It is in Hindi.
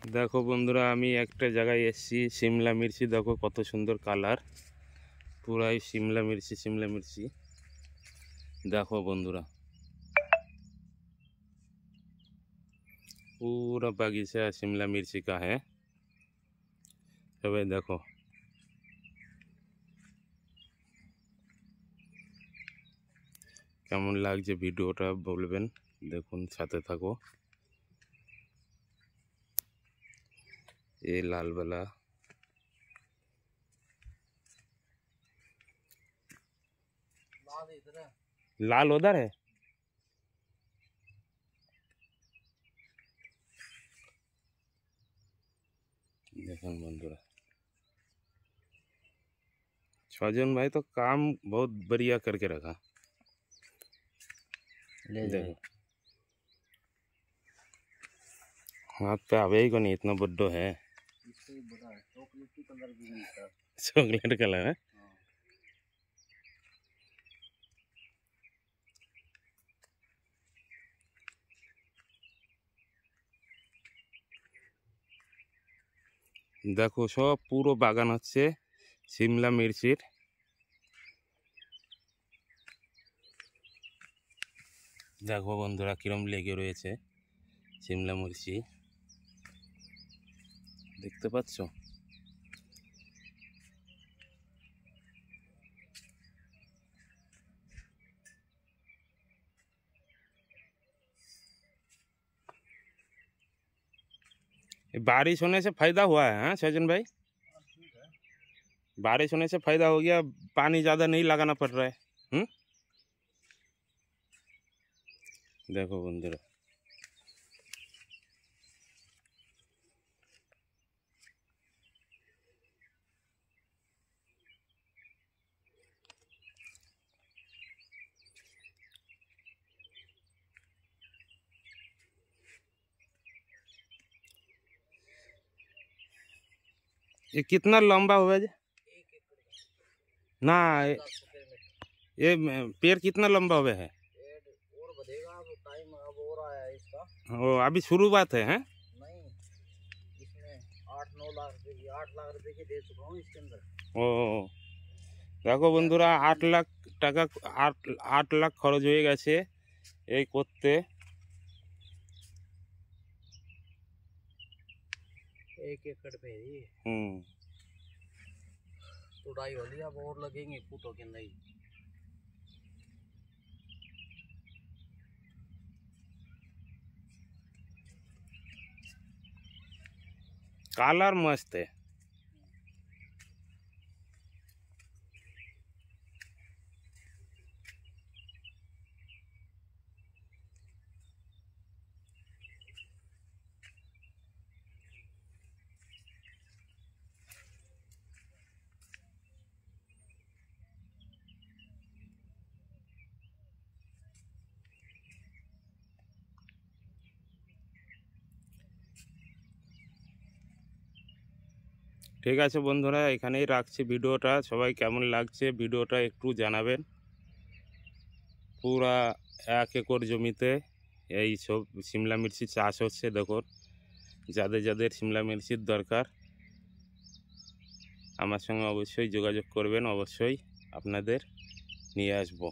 देखो बंधुरा आमी एक जगह एसेছি शिमला मिर्ची देखो कत सुंदर कलर पूरा ही शिमला मिर्ची देखो बंधुरा पूरा बगीचा शिमला मिर्ची का है। सबाई देखो केमन लागছে ভিডিওটা বলবেন দেখুন সাথে থাকো। ये लाल वाला लाल उधर है। देखो बंधुरा छजन भाई तो काम बहुत बढ़िया करके रखा। देखो हाथ पे आवे ही को नहीं इतना बड्डो है। चॉकलेट कलर है। देखो सब पुरो बागान হচ্ছে शिमला मिर्चिर। देखो बंधुरा किरम लेगे रयेছে शिमला मिर्ची देखते पाচ্ছো। बारिश होने से फायदा हुआ है। हाँ सजन भाई बारिश होने से फायदा हो गया, पानी ज़्यादा नहीं लगाना पड़ रहा है। देखो बंधुरा ये कितना लंबा हुआ है ना, ये पेड़ कितना लंबा हुआ है? और बढ़ेगा, अब टाइम अब और आया है इसका। ओ अभी शुरुआत है। हैं नहीं, इसमें 8-9 लाख रुपए की 8 लाख रुपए की दे चुका हूँ इसके अंदर। ओ देखो बंधुरा 8 लाख টাকা 8 লাখ খরচ হয়ে গেছে এই করতে। 1 एकड़ पे ही तो 2.5 हो लिया, अब और लगेंगे फूटों के अंदर ही। कलर मस्त है। ठीक है बंधुरा एखानेই রাখছি ভিডিওটা। সবাই কেমন লাগছে ভিডিওটা একটু জানাবেন। পুরা 1 একর জমিতে এই সব শিমলা মির্চি চাষ হচ্ছে। দেখুন যাদের যাদের শিমলা মির্চির দরকার আমার সঙ্গে অবশ্যই যোগাযোগ করবেন, অবশ্যই আপনাদের নিয়ে আসবো।